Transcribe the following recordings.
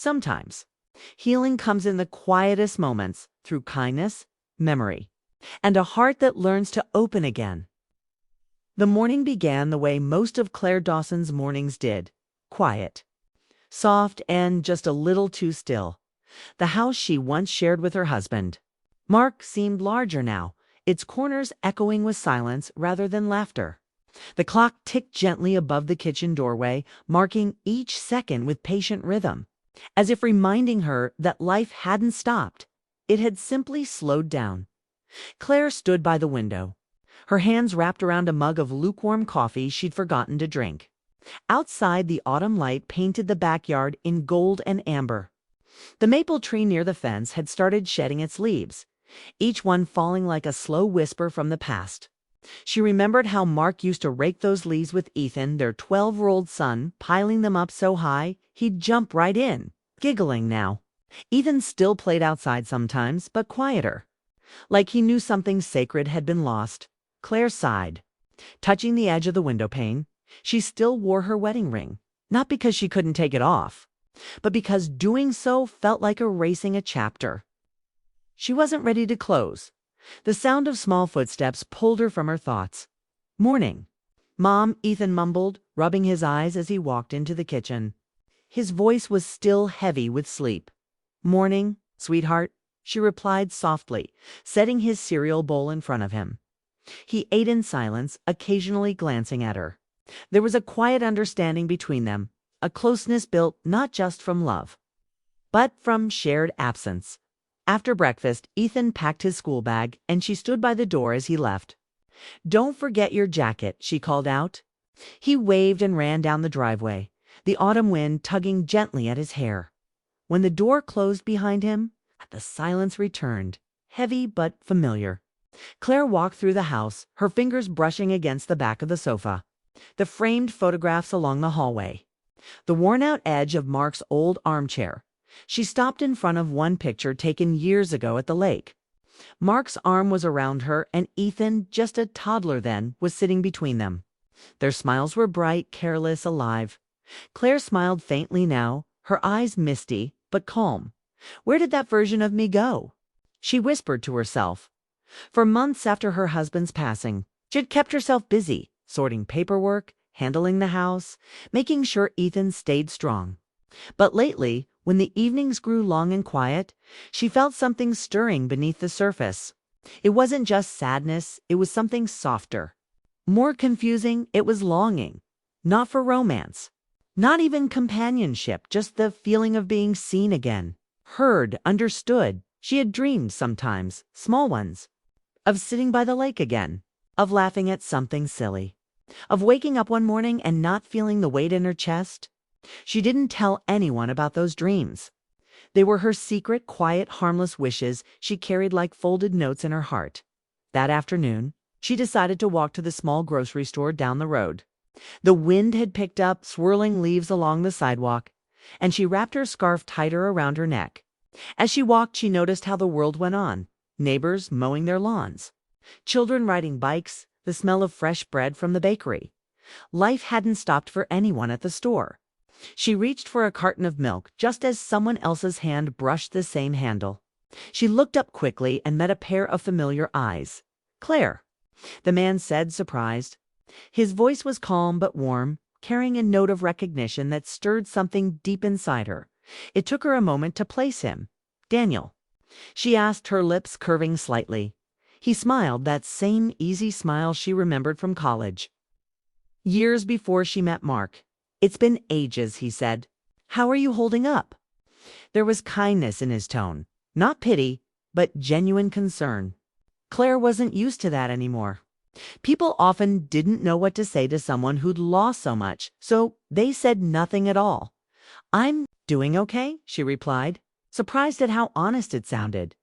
Sometimes healing comes in the quietest moments through kindness, memory, and a heart that learns to open again. The morning began the way most of Claire Dawson's mornings did, quiet, soft, and just a little too still. The house she once shared with her husband, Mark, seemed larger now, its corners echoing with silence rather than laughter. The clock ticked gently above the kitchen doorway, marking each second with patient rhythm, as if reminding her that life hadn't stopped. It had simply slowed down. Claire stood by the window, her hands wrapped around a mug of lukewarm coffee she'd forgotten to drink. Outside, the autumn light painted the backyard in gold and amber. The maple tree near the fence had started shedding its leaves, each one falling like a slow whisper from the past. She remembered how Mark used to rake those leaves with Ethan, their 12-year-old son, piling them up so high he'd jump right in, giggling now. Ethan still played outside sometimes, but quieter, like he knew something sacred had been lost. Claire sighed. Touching the edge of the window pane, she still wore her wedding ring, not because she couldn't take it off, but because doing so felt like erasing a chapter. She wasn't ready to close. The sound of small footsteps pulled her from her thoughts. "Morning, Mom," Ethan mumbled, rubbing his eyes as he walked into the kitchen. His voice was still heavy with sleep. "Morning, sweetheart," she replied softly, setting his cereal bowl in front of him. He ate in silence, occasionally glancing at her. There was a quiet understanding between them, a closeness built not just from love, but from shared absence. After breakfast, Ethan packed his school bag, and she stood by the door as he left. "Don't forget your jacket," she called out. He waved and ran down the driveway, the autumn wind tugging gently at his hair. When the door closed behind him, the silence returned, heavy but familiar. Claire walked through the house, her fingers brushing against the back of the sofa, the framed photographs along the hallway, the worn-out edge of Mark's old armchair. She stopped in front of one picture taken years ago at the lake. Mark's arm was around her, and Ethan, just a toddler then, was sitting between them. Their smiles were bright, careless, alive. Claire smiled faintly now, her eyes misty, but calm. Where did that version of me go? She whispered to herself. For months after her husband's passing, she had kept herself busy, sorting paperwork, handling the house, making sure Ethan stayed strong. But lately, when the evenings grew long and quiet, she felt something stirring beneath the surface. It wasn't just sadness, it was something softer. More confusing, it was longing. Not for romance, not even companionship, just the feeling of being seen again, heard, understood. She had dreamed sometimes, small ones, of sitting by the lake again, of laughing at something silly, of waking up one morning and not feeling the weight in her chest. She didn't tell anyone about those dreams. They were her secret, quiet, harmless wishes she carried like folded notes in her heart. That afternoon, she decided to walk to the small grocery store down the road. The wind had picked up, swirling leaves along the sidewalk, and she wrapped her scarf tighter around her neck. As she walked, she noticed how the world went on. Neighbors mowing their lawns, children riding bikes, the smell of fresh bread from the bakery. Life hadn't stopped for anyone at the store. She reached for a carton of milk just as someone else's hand brushed the same handle. She looked up quickly and met a pair of familiar eyes. "Claire," the man said, surprised. His voice was calm but warm, carrying a note of recognition that stirred something deep inside her. It took her a moment to place him. "Daniel?" she asked, her lips curving slightly. He smiled, that same easy smile she remembered from college, years before she met Mark. "It's been ages," he said. "How are you holding up?" There was kindness in his tone, not pity, but genuine concern. Claire wasn't used to that anymore. People often didn't know what to say to someone who'd lost so much, so they said nothing at all. "I'm doing okay," she replied, surprised at how honest it sounded.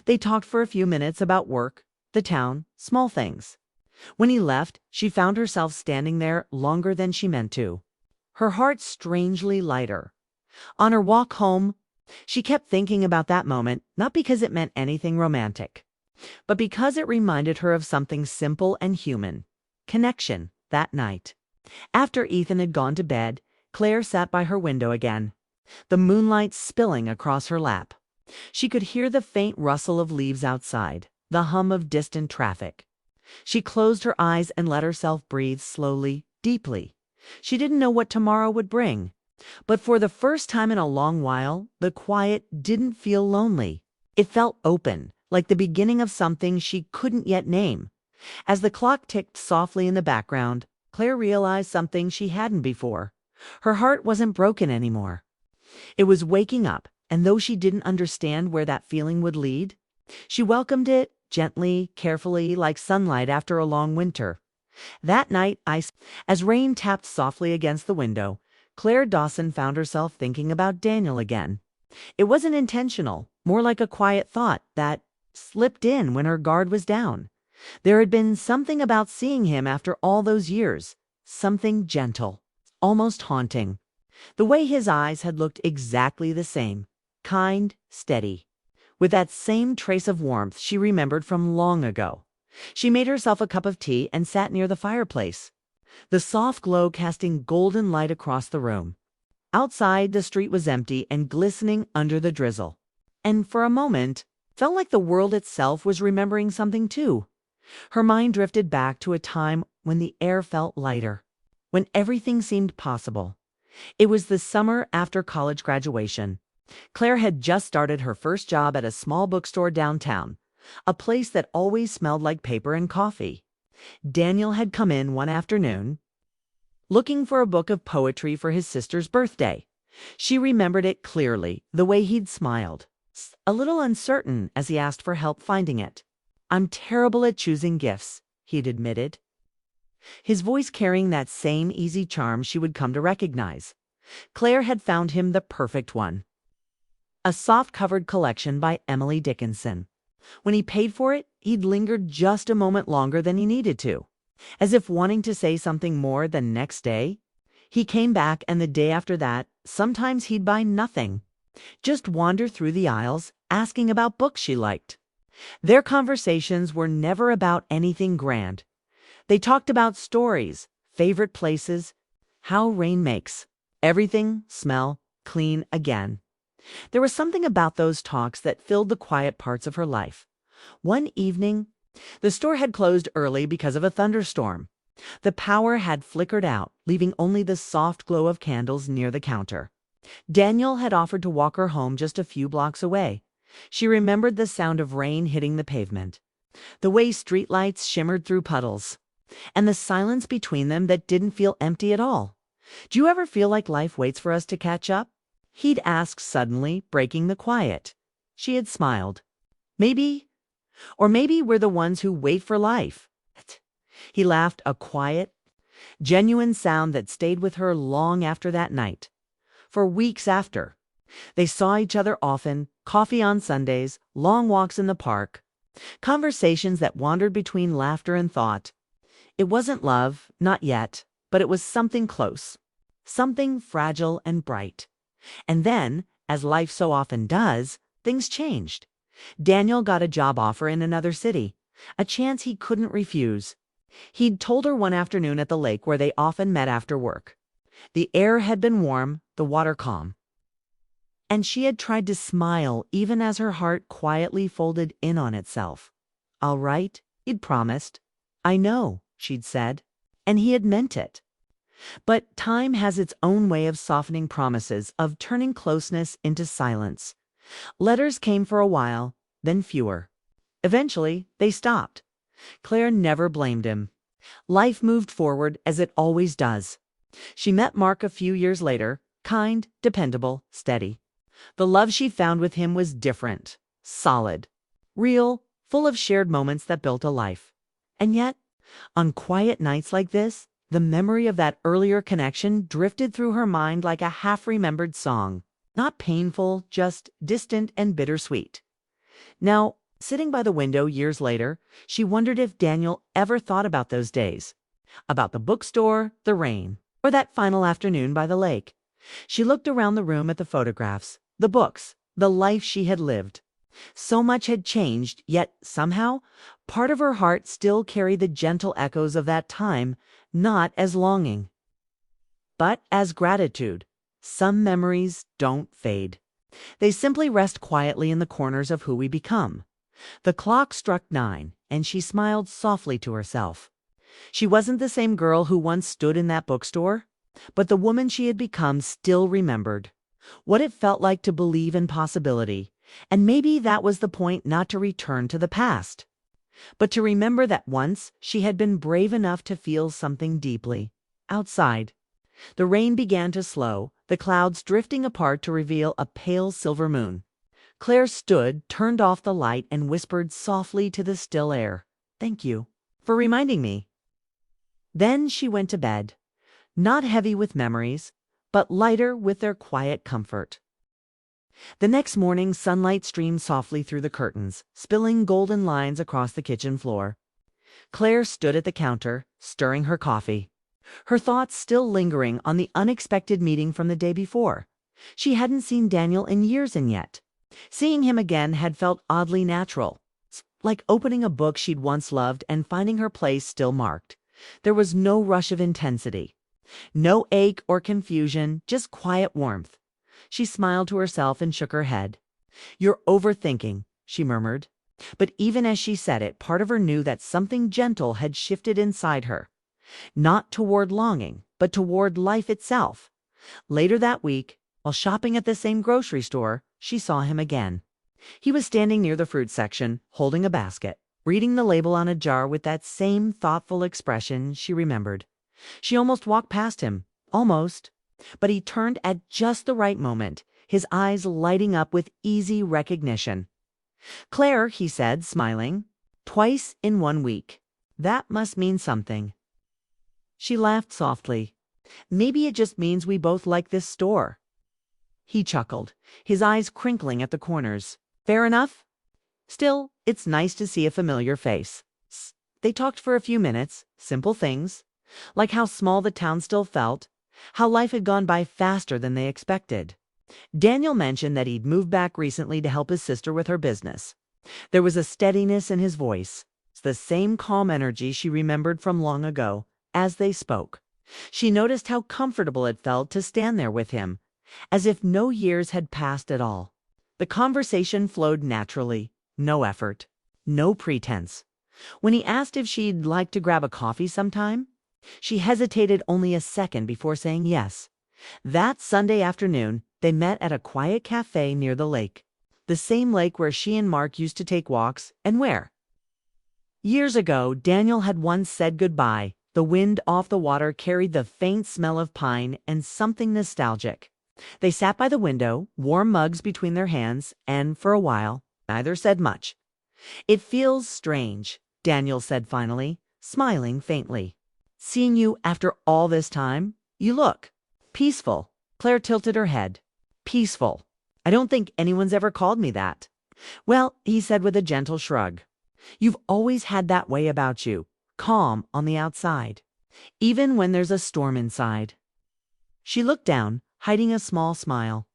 They talked for a few minutes about work, the town, small things. When he left, she found herself standing there longer than she meant to, her heart strangely lighter. On her walk home, she kept thinking about that moment, not because it meant anything romantic, but because it reminded her of something simple and human: connection. That night, after Ethan had gone to bed, Claire sat by her window again, the moonlight spilling across her lap. She could hear the faint rustle of leaves outside, the hum of distant traffic. She closed her eyes and let herself breathe slowly, deeply. She didn't know what tomorrow would bring, but for the first time in a long while, the quiet didn't feel lonely. It felt open, like the beginning of something she couldn't yet name. As the clock ticked softly in the background, Claire realized something she hadn't before. Her heart wasn't broken anymore. It was waking up, and though she didn't understand where that feeling would lead, she welcomed it gently, carefully, like sunlight after a long winter. That night, as rain tapped softly against the window, Claire Dawson found herself thinking about Daniel again. It wasn't intentional, more like a quiet thought that slipped in when her guard was down. There had been something about seeing him after all those years, something gentle, almost haunting. The way his eyes had looked exactly the same, kind, steady, with that same trace of warmth she remembered from long ago. She made herself a cup of tea and sat near the fireplace, the soft glow casting golden light across the room. Outside, the street was empty and glistening under the drizzle. And for a moment, felt like the world itself was remembering something too. Her mind drifted back to a time when the air felt lighter, when everything seemed possible. It was the summer after college graduation. Claire had just started her first job at a small bookstore downtown, a place that always smelled like paper and coffee. Daniel had come in one afternoon, looking for a book of poetry for his sister's birthday. She remembered it clearly, the way he'd smiled, a little uncertain as he asked for help finding it. "I'm terrible at choosing gifts," he'd admitted, his voice carrying that same easy charm she would come to recognize. Claire had found him the perfect one. A soft-covered collection by Emily Dickinson. When he paid for it, he'd lingered just a moment longer than he needed to, as if wanting to say something more than next day. He came back, and the day after that, sometimes he'd buy nothing, just wander through the aisles, asking about books she liked. Their conversations were never about anything grand. They talked about stories, favorite places, how rain makes everything smell clean again. There was something about those talks that filled the quiet parts of her life. One evening, the store had closed early because of a thunderstorm. The power had flickered out, leaving only the soft glow of candles near the counter. Daniel had offered to walk her home just a few blocks away. She remembered the sound of rain hitting the pavement, the way streetlights shimmered through puddles, and the silence between them that didn't feel empty at all. "Do you ever feel like life waits for us to catch up?" he'd asked suddenly, breaking the quiet. She had smiled. "Maybe. Or maybe we're the ones who wait for life." He laughed, a quiet, genuine sound that stayed with her long after that night. For weeks after, they saw each other often, coffee on Sundays, long walks in the park, conversations that wandered between laughter and thought. It wasn't love, not yet, but it was something close, something fragile and bright. And then, as life so often does, things changed. Daniel got a job offer in another city, a chance he couldn't refuse. He'd told her one afternoon at the lake where they often met after work. The air had been warm, the water calm. And she had tried to smile even as her heart quietly folded in on itself. "All right," he'd promised. "I know," she'd said. And he had meant it. But time has its own way of softening promises, of turning closeness into silence. Letters came for a while, then fewer. Eventually, they stopped. Claire never blamed him. Life moved forward as it always does. She met Mark a few years later, kind, dependable, steady. The love she found with him was different, solid, real, full of shared moments that built a life. And yet, on quiet nights like this, the memory of that earlier connection drifted through her mind like a half-remembered song. Not painful, just distant and bittersweet. Now, sitting by the window years later, she wondered if Daniel ever thought about those days. About the bookstore, the rain, or that final afternoon by the lake. She looked around the room at the photographs, the books, the life she had lived. So much had changed, yet somehow, part of her heart still carried the gentle echoes of that time, not as longing, but as gratitude. some memories don't fade. They simply rest quietly in the corners of who we become. The clock struck 9, and she smiled softly to herself. She wasn't the same girl who once stood in that bookstore, but the woman she had become still remembered what it felt like to believe in possibility. And maybe that was the point, not to return to the past, but to remember that once she had been brave enough to feel something deeply. Outside, the rain began to slow, the clouds drifting apart to reveal a pale silver moon. Claire stood, turned off the light, and whispered softly to the still air, "Thank you for reminding me." Then she went to bed, not heavy with memories, but lighter with their quiet comfort. The next morning, sunlight streamed softly through the curtains, spilling golden lines across the kitchen floor. Claire stood at the counter, stirring her coffee, her thoughts still lingering on the unexpected meeting from the day before. She hadn't seen Daniel in years, and yet seeing him again had felt oddly natural, like opening a book she'd once loved and finding her place still marked. There was no rush of intensity, no ache or confusion, just quiet warmth. She smiled to herself and shook her head. "You're overthinking," she murmured. But even as she said it, part of her knew that something gentle had shifted inside her, not toward longing, but toward life itself. Later that week, while shopping at the same grocery store, she saw him again. He was standing near the fruit section, holding a basket, reading the label on a jar with that same thoughtful expression she remembered. She almost walked past him, almost, but he turned at just the right moment, his eyes lighting up with easy recognition. "Claire," he said, smiling, "twice in 1 week. That must mean something." She laughed softly. "Maybe it just means we both like this store." He chuckled, his eyes crinkling at the corners. "Fair enough. Still, it's nice to see a familiar face." They talked for a few minutes, simple things, like how small the town still felt, how life had gone by faster than they expected. Daniel mentioned that he'd moved back recently to help his sister with her business. There was a steadiness in his voice, the same calm energy she remembered from long ago. As they spoke, she noticed how comfortable it felt to stand there with him, as if no years had passed at all. The conversation flowed naturally, no effort, no pretense. When he asked if she'd like to grab a coffee sometime, she hesitated only a second before saying yes. That Sunday afternoon, they met at a quiet cafe near the lake, the same lake where she and Mark used to take walks, and where, years ago, Daniel had once said goodbye. The wind off the water carried the faint smell of pine and something nostalgic. They sat by the window, warm mugs between their hands, and for a while, neither said much. "It feels strange," Daniel said finally, smiling faintly. "Seeing you after all this time. You look peaceful." Claire tilted her head. "Peaceful. I don't think anyone's ever called me that." "Well," he said with a gentle shrug, "you've always had that way about you. Calm on the outside, even when there's a storm inside." She looked down, hiding a small smile.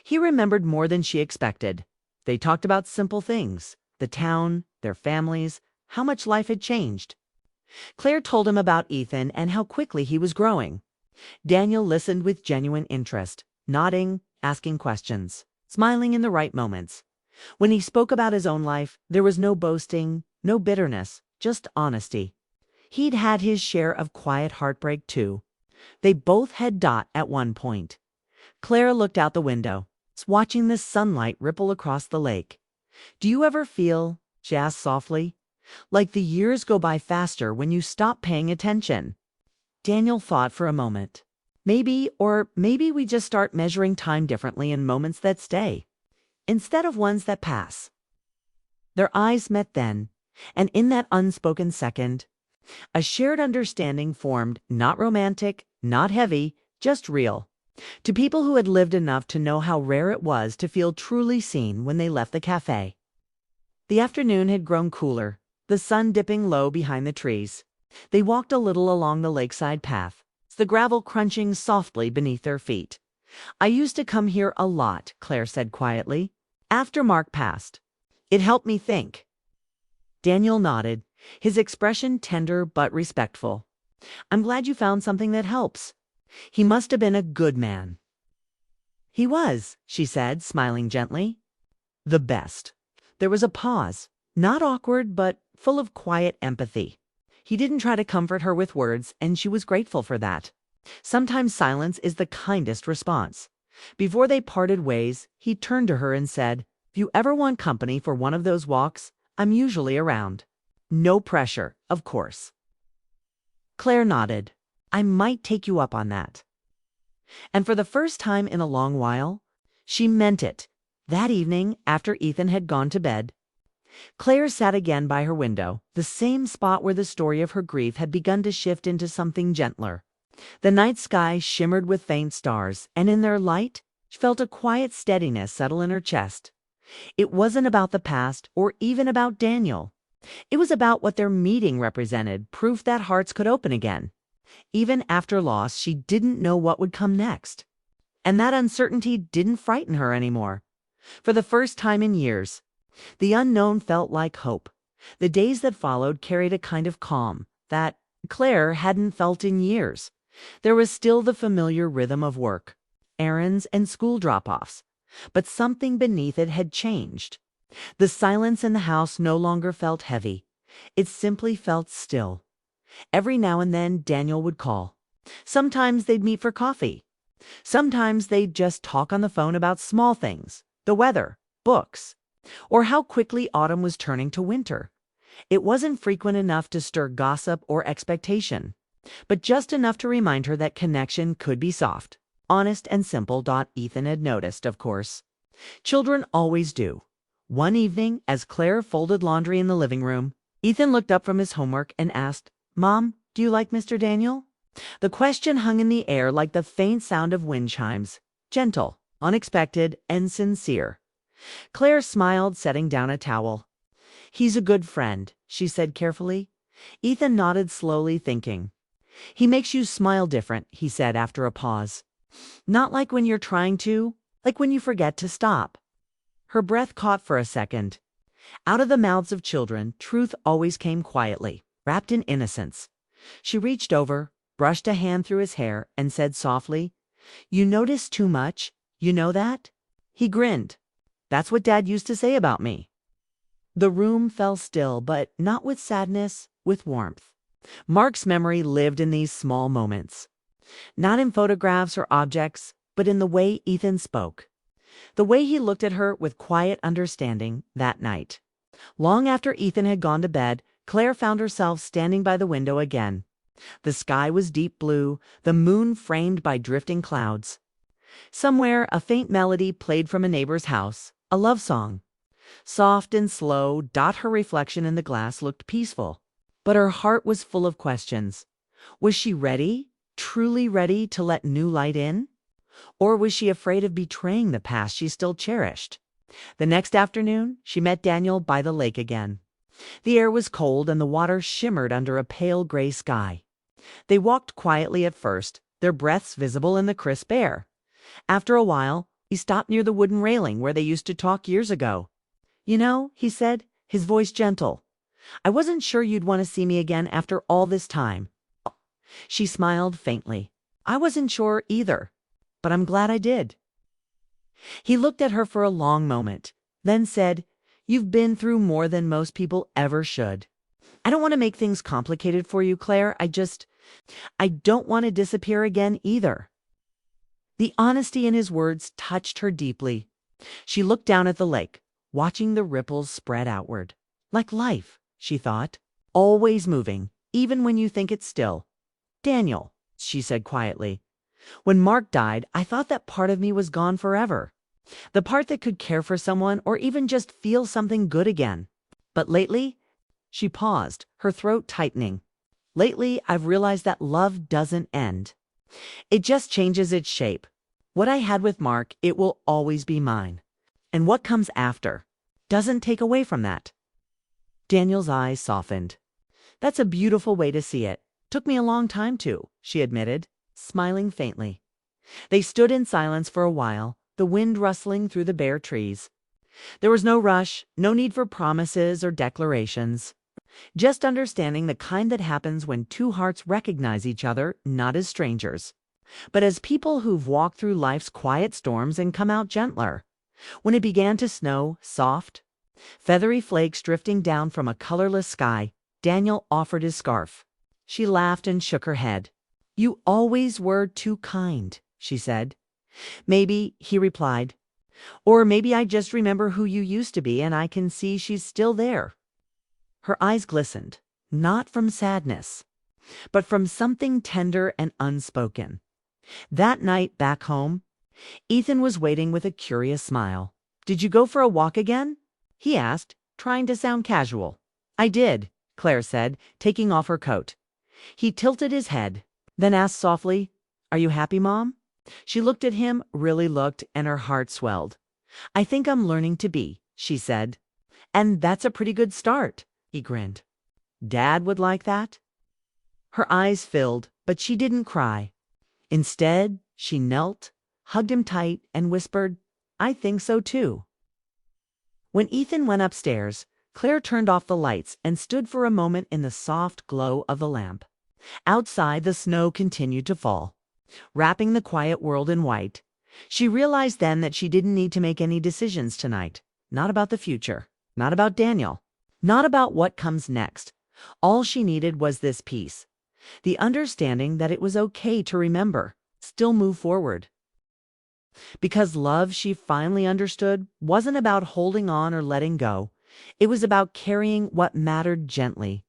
He remembered more than she expected. They talked about simple things, the town, their families, how much life had changed. Claire told him about Ethan and how quickly he was growing. Daniel listened with genuine interest, nodding, asking questions, smiling in the right moments. When he spoke about his own life, there was no boasting, no bitterness, just honesty. He'd had his share of quiet heartbreak, too. They both had at one point. Claire looked out the window, watching the sunlight ripple across the lake. "Do you ever feel," she asked softly, "like the years go by faster when you stop paying attention?" Daniel thought for a moment. Maybe we just start measuring time differently in moments that stay, instead of ones that pass. Their eyes met then, and in that unspoken second, a shared understanding formed, not romantic, not heavy, just real. To people who had lived enough to know how rare it was to feel truly seen when they left the cafe. The afternoon had grown cooler, the sun dipping low behind the trees. They walked a little along the lakeside path, the gravel crunching softly beneath their feet. "I used to come here a lot," Claire said quietly, "after Mark passed. It helped me think." Daniel nodded, his expression tender but respectful. "I'm glad you found something that helps. He must have been a good man." He was, she said, smiling gently. The best. There was a pause, not awkward, but full of quiet empathy. He didn't try to comfort her with words, and she was grateful for that. Sometimes silence is the kindest response. Before they parted ways, he turned to her and said, "If you ever want company for one of those walks, I'm usually around. No pressure, of course." Claire nodded. "I might take you up on that." And for the first time in a long while, she meant it. That evening, after Ethan had gone to bed, Claire sat again by her window, the same spot where the story of her grief had begun to shift into something gentler. The night sky shimmered with faint stars, and in their light, she felt a quiet steadiness settle in her chest. It wasn't about the past or even about Daniel. It was about what their meeting represented, proof that hearts could open again. Even after loss, she didn't know what would come next. And that uncertainty didn't frighten her anymore. For the first time in years, the unknown felt like hope. The days that followed carried a kind of calm that Claire hadn't felt in years. There was still the familiar rhythm of work, errands, and school drop-offs, but something beneath it had changed. The silence in the house no longer felt heavy. It simply felt still. Every now and then Daniel would call. Sometimes they'd meet for coffee. Sometimes they'd just talk on the phone about small things, the weather, books, or how quickly autumn was turning to winter. It wasn't frequent enough to stir gossip or expectation, but just enough to remind her that connection could be soft, honest, and simple. Ethan had noticed, of course. Children always do. One evening, as Claire folded laundry in the living room, Ethan looked up from his homework and asked, "Mom, do you like Mr. Daniel?" The question hung in the air like the faint sound of wind chimes, gentle, unexpected, and sincere. Claire smiled, setting down a towel. "He's a good friend," she said carefully. Ethan nodded slowly, thinking. "He makes you smile different," he said after a pause. "Not like when you're trying to, like when you forget to stop." Her breath caught for a second. Out of the mouths of children, truth always came quietly, wrapped in innocence. She reached over, brushed a hand through his hair, and said softly, "You notice too much, you know that?" He grinned. "That's what Dad used to say about me." The room fell still, but not with sadness, with warmth. Mark's memory lived in these small moments. Not in photographs or objects, but in the way Ethan spoke. The way he looked at her with quiet understanding that night. Long after Ethan had gone to bed, Claire found herself standing by the window again. The sky was deep blue, the moon framed by drifting clouds. Somewhere, a faint melody played from a neighbor's house, a love song. Soft and slow, her reflection in the glass looked peaceful, but her heart was full of questions. Was she ready, truly ready to let new light in? Or was she afraid of betraying the past she still cherished? The next afternoon, she met Daniel by the lake again. The air was cold and the water shimmered under a pale gray sky. They walked quietly at first, their breaths visible in the crisp air. After a while, he stopped near the wooden railing where they used to talk years ago. "You know," he said, his voice gentle, "I wasn't sure you'd want to see me again after all this time." She smiled faintly. "I wasn't sure either, but I'm glad I did." He looked at her for a long moment, then said, "You've been through more than most people ever should. I don't want to make things complicated for you, Claire. I don't want to disappear again either." The honesty in his words touched her deeply. She looked down at the lake, watching the ripples spread outward. Like life, she thought, always moving, even when you think it's still. "Daniel," she said quietly, "when Mark died, I thought that part of me was gone forever. The part that could care for someone or even just feel something good again. But lately," she paused, her throat tightening. "Lately, I've realized that love doesn't end. It just changes its shape. What I had with Mark, it will always be mine. And what comes after doesn't take away from that." Daniel's eyes softened. "That's a beautiful way to see it. Took me a long time to," she admitted, smiling faintly. They stood in silence for a while, the wind rustling through the bare trees. There was no rush, no need for promises or declarations. Just understanding, the kind that happens when two hearts recognize each other, not as strangers, but as people who've walked through life's quiet storms and come out gentler. When it began to snow, soft, feathery flakes drifting down from a colorless sky, Daniel offered his scarf. She laughed and shook her head. "You always were too kind," she said. "Maybe," he replied. "Or maybe I just remember who you used to be and I can see she's still there." Her eyes glistened, not from sadness, but from something tender and unspoken. That night back home, Ethan was waiting with a curious smile. "Did you go for a walk again?" he asked, trying to sound casual. "I did," Claire said, taking off her coat. He tilted his head, then asked softly, "Are you happy, Mom?" She looked at him, really looked, and her heart swelled. "I think I'm learning to be," she said. "And that's a pretty good start," he grinned. "Dad would like that?" Her eyes filled, but she didn't cry. Instead, she knelt, hugged him tight, and whispered, "I think so too." When Ethan went upstairs, Claire turned off the lights and stood for a moment in the soft glow of the lamp. Outside, the snow continued to fall, wrapping the quiet world in white. She realized then that she didn't need to make any decisions tonight. Not about the future, not about Daniel, not about what comes next. All she needed was this peace, the understanding that it was okay to remember, still move forward. Because love, she finally understood, wasn't about holding on or letting go. It was about carrying what mattered gently,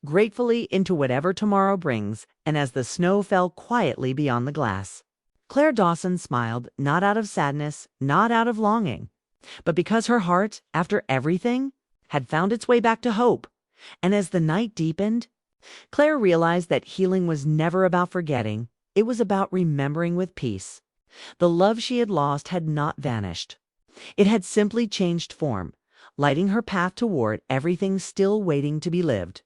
gratefully into whatever tomorrow brings, and as the snow fell quietly beyond the glass. Claire Dawson smiled, not out of sadness, not out of longing, but because her heart, after everything, had found its way back to hope. And as the night deepened, Claire realized that healing was never about forgetting. It was about remembering with peace. The love she had lost had not vanished. It had simply changed form, lighting her path toward everything still waiting to be lived.